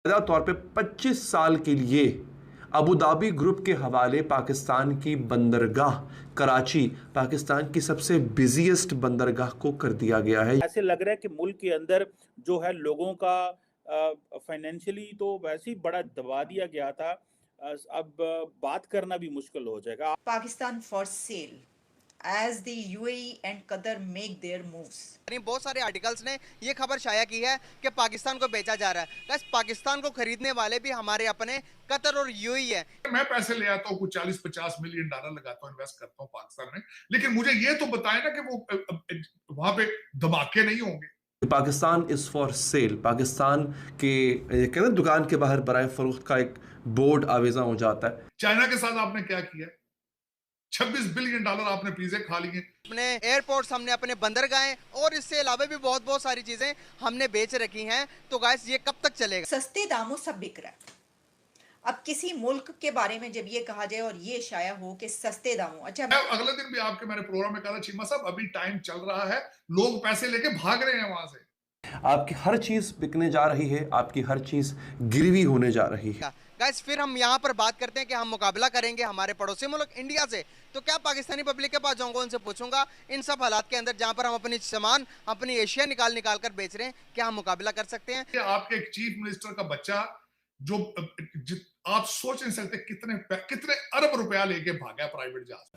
ज़्यादा तौर पे 25 साल के लिए अबू धाबी ग्रुप के हवाले पाकिस्तान की बंदरगाह कराची पाकिस्तान की सबसे बिजिएस्ट बंदरगाह को कर दिया गया है। ऐसे लग रहा है कि मुल्क के अंदर जो है लोगों का फाइनेंशियली तो वैसे ही बड़ा दबा दिया गया था। अब बात करना भी मुश्किल हो जाएगा। Pakistan for sale as the UAE and Qatar make their moves. बहुत सारे आर्टिकल्स ने ये खबर शाया की है कि पाकिस्तान को बेचा जा रहा है। बस पाकिस्तान को खरीदने वाले भी हमारे अपने कतर और यूएई है। मैं पैसे ले आता हूँ, कुछ 40-50 मिलियन डॉलर लगाता हूँ, इन्वेस्ट करता हूँ पाकिस्तान में, लेकिन मुझे ये तो बताए ना कि वो वहां पे धमाके नहीं होंगे। Pakistan is for sale. Pakistan के कहते हैं दुकान के बाहर बराए फरोख्त का एक बोर्ड आवेजा हो जाता है। चाइना के साथ आपने क्या किया? 26 बिलियन डॉलर आपने पिज़्ज़े खा लिए। अपने एयरपोर्ट्स, हमने अपने बंदरगाहें और इससे अलावा भी बहुत बहुत सारी चीजें हमने बेच रखी हैं। तो गाइस ये कब तक चलेगा? सस्ते दामों सब बिक रहा है। अब किसी मुल्क के बारे में जब ये कहा जाए और ये शाया हो कि सस्ते दामों, अच्छा अगले दिन भी आपके मैंने प्रोग्राम में कहा था, चीमा साहब अभी टाइम चल रहा है, लोग पैसे लेके भाग रहे हैं वहां से। आपकी हर चीज बिकने जा रही है, आपकी हर चीज गिरवी होने जा रही है। गाइस फिर हम यहाँ पर बात करते हैं कि हम मुकाबला करेंगे हमारे पड़ोसी मुल्क इंडिया से। तो क्या पाकिस्तानी पब्लिक के पास जाऊंगा, उनसे पूछूंगा इन सब हालात के अंदर जहाँ पर हम अपनी सामान, अपनी एशिया निकाल निकाल कर बेच रहे हैं, क्या हम मुकाबला कर सकते हैं? आपके एक चीफ मिनिस्टर का बच्चा जो आप सोच नहीं सकते कितने कितने अरब रुपया लेके भागा प्राइवेट जहाज।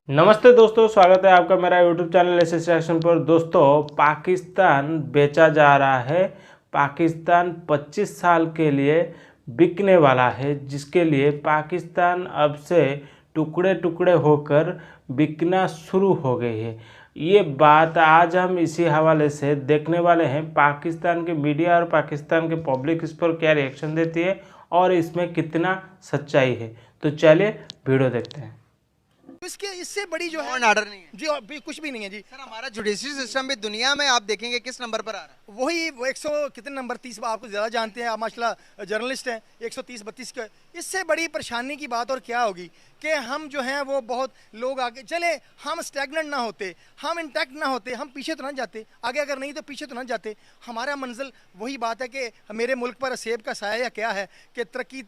नमस्ते दोस्तों, स्वागत है आपका मेरा यूट्यूब चैनल एस एक्शन पर। दोस्तों, पाकिस्तान बेचा जा रहा है। पाकिस्तान 25 साल के लिए बिकने वाला है, जिसके लिए पाकिस्तान अब से टुकड़े टुकड़े होकर बिकना शुरू हो गई है। ये बात आज हम इसी हवाले से देखने वाले हैं। पाकिस्तान के मीडिया और पाकिस्तान के पब्लिक इस पर क्या रिएक्शन देती है और इसमें कितना सच्चाई है। तो चलिए वीडियो देखते हैं। इसके इससे बड़ी जो है ऑर्डर नहीं है जी, अभी कुछ भी नहीं है जी। सर, हमारा जुडिशरी सिस्टम भी दुनिया में आप देखेंगे किस नंबर पर आ रहा है? वही वो 100 कितने नंबर 30, आपको ज़्यादा जानते हैं, आप माशाल्लाह जर्नलिस्ट हैं। 130-32 का, इससे बड़ी परेशानी की बात और क्या होगी कि हम जो हैं वो बहुत लोग आगे चले, हम स्टैगनेंट ना होते, हम इंटैक्ट ना होते, हम पीछे तो ना जाते, आगे अगर नहीं तो पीछे तो ना जाते। हमारा मंजिल वही बात है कि मेरे मुल्क पर सेब का साया क्या है कि तरक्की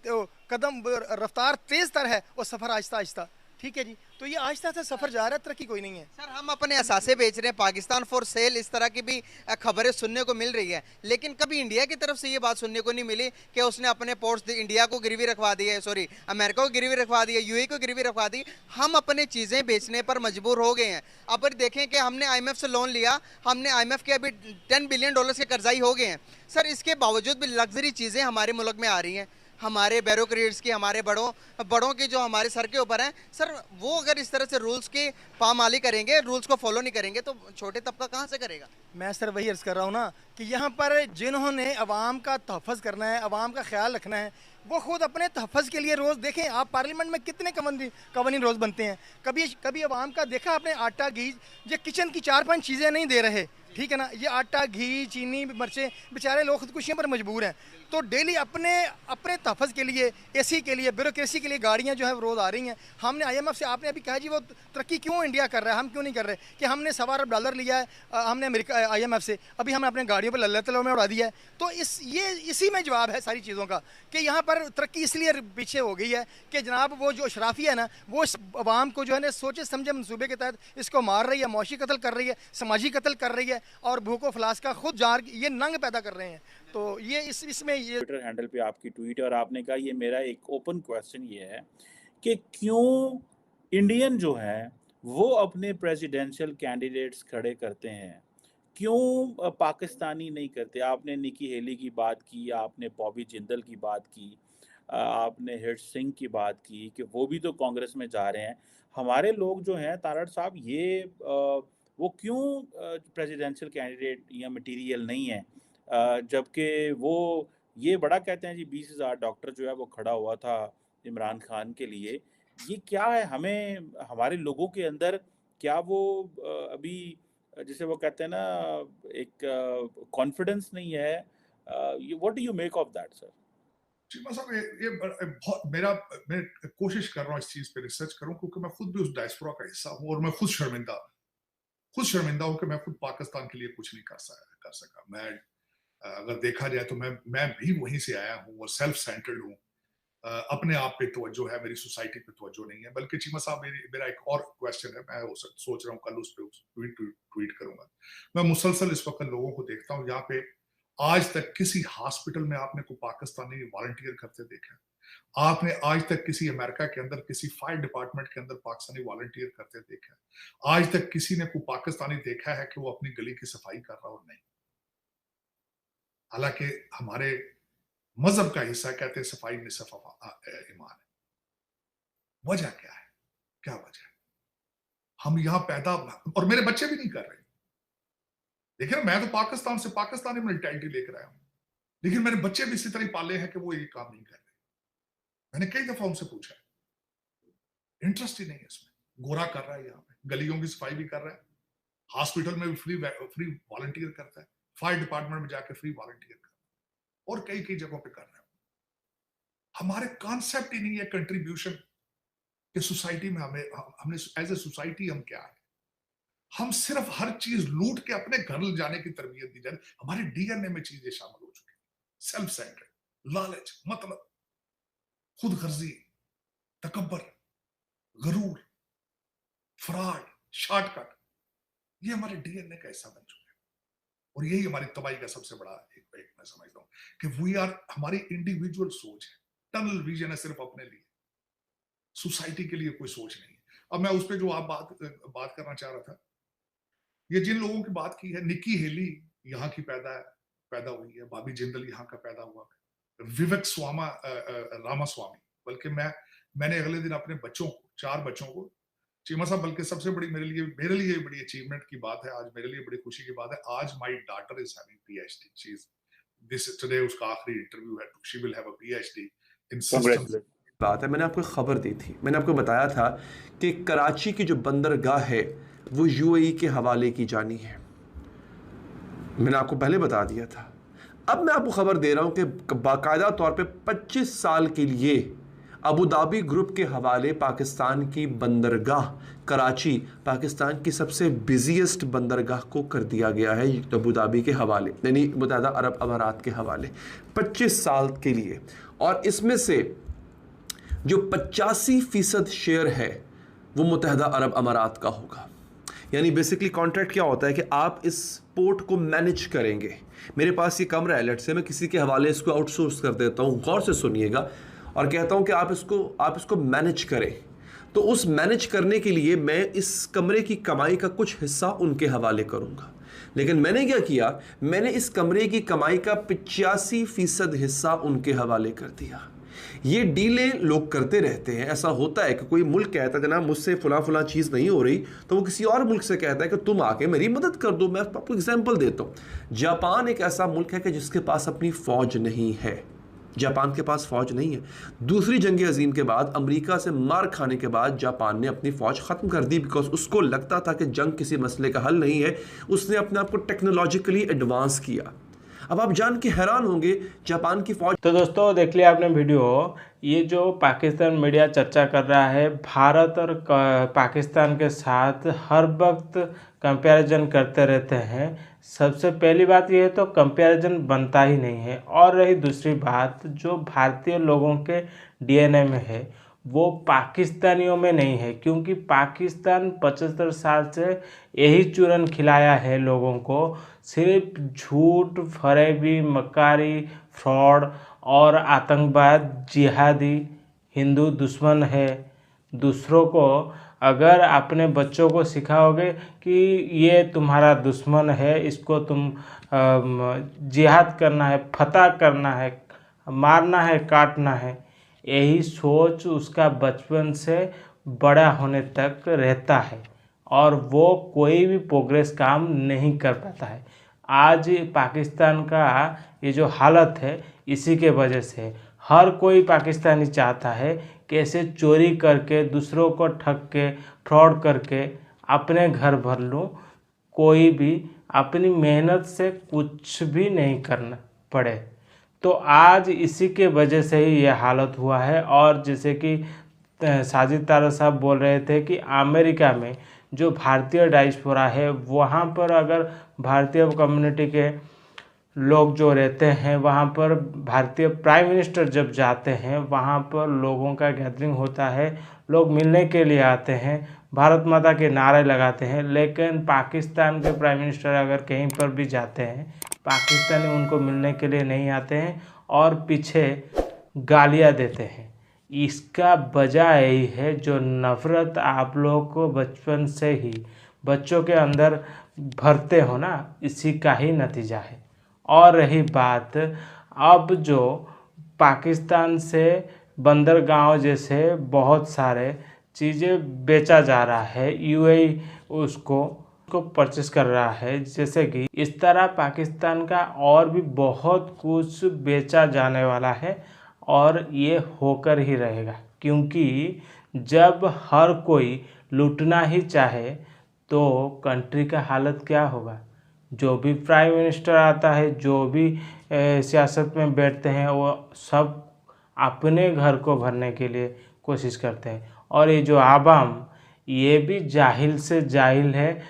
कदम रफ्तार तेज़ तर है और सफ़र आहिस्ता आहिस्ता। ठीक है जी, तो ये आहिस्ता आहिस्ता सफर जा रहा है, तरक्की कोई नहीं है। सर, हम अपने असासे बेच रहे हैं, पाकिस्तान फॉर सेल, इस तरह की भी खबरें सुनने को मिल रही है, लेकिन कभी इंडिया की तरफ से ये बात सुनने को नहीं मिली कि उसने अपने पोर्ट्स इंडिया को गिरवी रखवा दी है, सॉरी अमेरिका को गिरवी रखवा दी है, यूएई को गिरवी रखवा दी। हम अपने चीज़ें बेचने पर मजबूर हो गए हैं। अब देखें कि हमने IMF से लोन लिया, हमने IMF के अभी $10 बिलियन के कर्जाई हो गए हैं। सर, इसके बावजूद भी लग्जरी चीज़ें हमारे मुल्क में आ रही हैं। हमारे ब्यूरोक्रेट्स की, हमारे बड़ों की जो हमारे सर के ऊपर हैं, सर वो अगर इस तरह से रूल्स की पामाली करेंगे, रूल्स को फॉलो नहीं करेंगे, तो छोटे तबका कहाँ से करेगा? मैं सर वही अर्ज़ कर रहा हूँ ना कि यहाँ पर जिन्होंने अवाम का तहफ़्फ़ुज़ करना है, अवाम का ख्याल रखना है, वो खुद अपने तहफ़्फ़ुज़ के लिए रोज़ देखें। आप पार्लियामेंट में कितने कवानीन रोज़ बनते हैं। कभी कभी अवाम का देखा आपने? आटा, घी, ये किचन की 4-5 चीज़ें नहीं दे रहे, ठीक है ना। ये आटा, घी, चीनी, मिर्चें, बेचारे लोग खुदकुशियों पर मजबूर हैं। तो डेली अपने अपने तहफ़्फ़ुज़ के लिए, एसी के लिए, ब्यूरोक्रेसी के लिए गाड़ियाँ जो है रोज़ आ रही हैं। हमने IMF से, आपने अभी कहा जी वो तरक्की क्यों इंडिया कर रहा है, हम क्यों नहीं कर रहे? कि हमने $1.25 अरब लिया है हमने अमेरिका IMF से, अभी हमने अपने गाड़ियों पर लल्ला तलों में उड़ा दिया है। तो इसी में जवाब है सारी चीज़ों का कि यहाँ पर तरक्की इसलिए पीछे हो गई है कि जनाब वो जो अशराफी है ना, वो इस अवाम को जो है ना सोचे समझे मनसूबे के तहत इसको मार रही है, मौशी कत्ल कर रही है, समाजी कत्ल कर रही है और भूखो फलास का खुद जार ये नंग पैदा कर रहे हैं। तो ये इसमें ये ट्विटर हैंडल पे आपकी ट्वीट है और आपने कहा, ये मेरा एक ओपन क्वेश्चन ये है कि क्यों इंडियन जो है वो अपने प्रेसिडेंशियल कैंडिडेट्स खड़े करते हैं, क्यों पाकिस्तानी नहीं करते? आपने निकी हेली की बात की, आपने बॉबी जिंदल की बात की, आपने हिट सिंह की बात की कि वो भी तो कांग्रेस में जा रहे हैं। हमारे लोग जो हैं तारड़ साहब, ये वो क्यों प्रेसिडेंशियल कैंडिडेट या मटेरियल नहीं है? जबकि वो ये बड़ा कहते हैं जी 20,000 डॉक्टर जो है वो खड़ा हुआ था इमरान खान के लिए। ये क्या है? हमें हमारे लोगों के अंदर क्या वो अभी जिसे वो कहते हैं ना एक कॉन्फिडेंस नहीं है? What do you make of that sir? Cheema साहब, ये बहुत मैं कोशिश कर रहा हूँ इस चीज पे रिसर्च करूं, क्योंकि मैं खुद भी उस डायस्पोरा का हिस्सा हूं और मैं खुद शर्मिंदा हूं। खुद शर्मिंदा हूं कि मैं खुद पाकिस्तान के लिए कुछ नहीं कर सका। मैं अगर देखा जाए तो मैं भी वहीं से आया हूं और सेल्फ सेंटर्ड हूं। अपने आप पे तवज्जो है, मेरी सोसाइटी पे तवज्जो नहीं है। बल्कि चीमा साहब, मेरा एक और क्वेश्चन है, मैं सोच रहा हूँ कल उस पर ट्वीट करूंगा। मैं मुसलसल इस वक्त लोगों को देखता हूँ यहाँ पे, आज तक किसी हॉस्पिटल में आपने को पाकिस्तानी वॉलंटियर करते देखा? आपने आज तक किसी अमेरिका के अंदर किसी फायर डिपार्टमेंट के अंदर पाकिस्तानी वॉलंटियर करते देखा? आज तक किसी ने को पाकिस्तानी देखा है कि वो अपनी गली की सफाई कर रहा हो? नहीं। हालांकि हमारे मजहब का हिस्सा कहते हैं सफाई निसफ ईमान है। वजह क्या है? क्या वजह है? हम यहां पैदा, और मेरे बच्चे भी नहीं कर रहे। देखिए ना, मैं तो पाकिस्तान से पाकिस्तानी मेंटालिटी लेकर आया हूं, लेकिन मेरे बच्चे भी इसी तरह पाले हैं कि वो ये काम नहीं कर रहे। मैंने कई दफा उनसे पूछा, इंटरेस्ट ही नहीं है इसमें। गोरा कर रहा है, यहाँ पे गलियों की सफाई भी कर रहा है, हॉस्पिटल में भी फ्री वॉलंटियर करता है, फायर डिपार्टमेंट में जाकर फ्री वॉलंटियर करता है, और कई कई जगहों पे कर रहा है। हमारे कॉन्सेप्ट ही नहीं है कंट्रीब्यूशन कि सोसाइटी में हमने एज ए सोसाइटी हम क्या है। हम सिर्फ हर चीज लूट के अपने घर ले जाने की तरबियत दी जाए। हमारे डीएनए में चीजें शामिल हो चुकी, सेल्फ सेंटर्ड, लालच, मतलब खुद गर्जी, तकब्बर, गरूर, फ्रॉड, शॉर्टकट, ये हमारे डीएनए का हिस्सा बन चुके हैं। और यही हमारी तबाही का सबसे बड़ा एक मैं समझता हूं कि हमारी इंडिविजुअल सोच है, टनल विजन है, सिर्फ अपने लिए, सोसाइटी के लिए कोई सोच नहीं है। अब मैं उस पर जो आप बात करना चाह रहा था, ये जिन लोगों की बात की है, निक्की हेली यहाँ की पैदा हुई है, बॉबी जिंदल यहाँ का पैदा हुआ है, विवेक रामास्वामी, बल्कि मैंने अगले दिन अपने बच्चों को, 4 बच्चों को, चीमा साहब, बल्कि सबसे बड़ी मेरे लिए बड़ी अचीवमेंट की बात है, आज मेरे लिए बड़ी खुशी की बात है, आज my daughter is having PhD. She is this today, उसका आखिरी इंटरव्यू है, she will have a PhD in systems. बात है, मैंने आपको खबर दी थी, मैंने आपको बताया था कि कराची की जो बंदरगाह है वो यूएई के हवाले की जानी है। मैंने आपको पहले बता दिया था। अब मैं आपको खबर दे रहा हूं कि बाकायदा तौर पे 25 साल के लिए अबू धाबी ग्रुप के हवाले पाकिस्तान की बंदरगाह कराची, पाकिस्तान की सबसे बिजीएस्ट बंदरगाह को कर दिया गया है अबू धाबी के हवाले, यानी मुत्तहदा अरब अमारात के हवाले 25 साल के लिए। और इसमें से जो 85% शेयर है वो मुत्तहदा अरब अमारात का होगा। यानी बेसिकली कॉन्ट्रैक्ट क्या होता है कि आप इस पोर्ट को मैनेज करेंगे। मेरे पास ये कमरा है, लेट से मैं किसी के हवाले इसको आउटसोर्स कर देता हूँ, गौर से सुनिएगा, और कहता हूँ कि आप इसको मैनेज करें। तो उस मैनेज करने के लिए मैं इस कमरे की कमाई का कुछ हिस्सा उनके हवाले करूँगा। लेकिन मैंने क्या किया, मैंने इस कमरे की कमाई का 85% हिस्सा उनके हवाले कर दिया। ये डीलें लोग करते रहते हैं। ऐसा होता है कि कोई मुल्क कहता है जनाब मुझसे फला चीज़ नहीं हो रही, तो वो किसी और मुल्क से कहता है कि तुम आके मेरी मदद कर दो। मैं आपको एग्जांपल देता हूँ। जापान एक ऐसा मुल्क है कि जिसके पास अपनी फ़ौज नहीं है। जापान के पास फ़ौज नहीं है। दूसरी जंग अजीम के बाद, अमेरिका से मार खाने के बाद, जापान ने अपनी फ़ौज ख़त्म कर दी, बिकॉज उसको लगता था कि जंग किसी मसले का हल नहीं है। उसने अपने आप को टेक्नोलॉजिकली एडवांस किया। अब आप जान के हैरान होंगे, जापान की फ़ौज। तो दोस्तों देख लिया आपने वीडियो। ये जो पाकिस्तान मीडिया चर्चा कर रहा है, भारत और पाकिस्तान के साथ हर वक्त कंपैरिजन करते रहते हैं। सबसे पहली बात यह है तो कंपैरिजन बनता ही नहीं है। और रही दूसरी बात, जो भारतीय लोगों के डीएनए में है वो पाकिस्तानियों में नहीं है, क्योंकि पाकिस्तान 75 साल से यही चूरन खिलाया है लोगों को, सिर्फ झूठ, फरेबी, मक्कारी, फ्रॉड और आतंकवाद, जिहादी, हिंदू दुश्मन है। दूसरों को अगर अपने बच्चों को सिखाओगे कि ये तुम्हारा दुश्मन है, इसको तुम जिहाद करना है, फतह करना है, मारना है, काटना है, यही सोच उसका बचपन से बड़ा होने तक रहता है और वो कोई भी प्रोग्रेस काम नहीं कर पाता है। आज पाकिस्तान का ये जो हालत है इसी के वजह से हर कोई पाकिस्तानी चाहता है कैसे चोरी करके, दूसरों को ठग के, फ्रॉड करके अपने घर भर लूँ, कोई भी अपनी मेहनत से कुछ भी नहीं करना पड़े। तो आज इसी के वजह से ही ये हालत हुआ है। और जैसे कि साजिद तारा साहब बोल रहे थे कि अमेरिका में जो भारतीय डायस्पोरा है वहाँ पर अगर भारतीय कम्युनिटी के लोग जो रहते हैं वहाँ पर भारतीय प्राइम मिनिस्टर जब जाते हैं वहाँ पर लोगों का गैदरिंग होता है, लोग मिलने के लिए आते हैं, भारत माता के नारे लगाते हैं। लेकिन पाकिस्तान के प्राइम मिनिस्टर अगर कहीं पर भी जाते हैं पाकिस्तानी उनको मिलने के लिए नहीं आते हैं और पीछे गालियाँ देते हैं। इसका वजह यही है जो नफ़रत आप लोगों को बचपन से ही बच्चों के अंदर भरते हो ना, इसी का ही नतीजा है। और रही बात अब जो पाकिस्तान से बंदरगाह जैसे बहुत सारे चीज़ें बेचा जा रहा है, यूएई उसको परचेस कर रहा है, जैसे कि इस तरह पाकिस्तान का और भी बहुत कुछ बेचा जाने वाला है और ये होकर ही रहेगा। क्योंकि जब हर कोई लूटना ही चाहे तो कंट्री का हालत क्या होगा। जो भी प्राइम मिनिस्टर आता है, जो भी सियासत में बैठते हैं, वो सब अपने घर को भरने के लिए कोशिश करते हैं। और ये जो आवाम ये भी जाहिल से जाहिल है,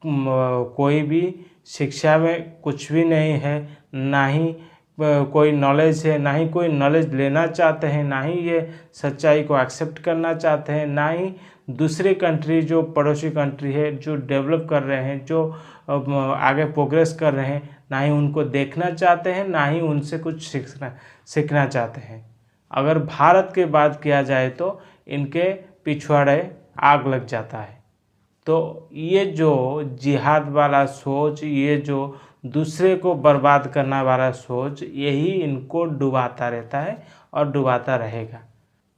कोई भी शिक्षा में कुछ भी नहीं है, ना ही कोई नॉलेज है, ना ही कोई नॉलेज लेना चाहते हैं, ना ही ये सच्चाई को एक्सेप्ट करना चाहते हैं, ना ही दूसरी कंट्री जो पड़ोसी कंट्री है जो डेवलप कर रहे हैं, जो आगे प्रोग्रेस कर रहे हैं, ना ही उनको देखना चाहते हैं, ना ही उनसे कुछ सीखना चाहते हैं। अगर भारत की बात किया जाए तो इनके पिछवाड़े आग लग जाता है। तो ये जो जिहाद वाला सोच, ये जो दूसरे को बर्बाद करने वाला सोच, यही इनको डुबाता रहता है और डुबाता रहेगा।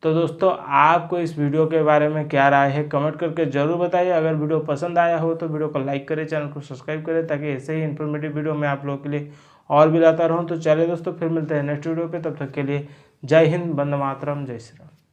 तो दोस्तों आपको इस वीडियो के बारे में क्या राय है कमेंट करके ज़रूर बताइए। अगर वीडियो पसंद आया हो तो वीडियो को लाइक करें, चैनल को सब्सक्राइब करें ताकि ऐसे ही इन्फॉर्मेटिव वीडियो मैं आप लोगों के लिए और भी लाता रहूँ। तो चलिए दोस्तों फिर मिलते हैं नेक्स्ट वीडियो पे, तब तक के लिए जय हिंद, वंदे मातरम, जय श्री राम।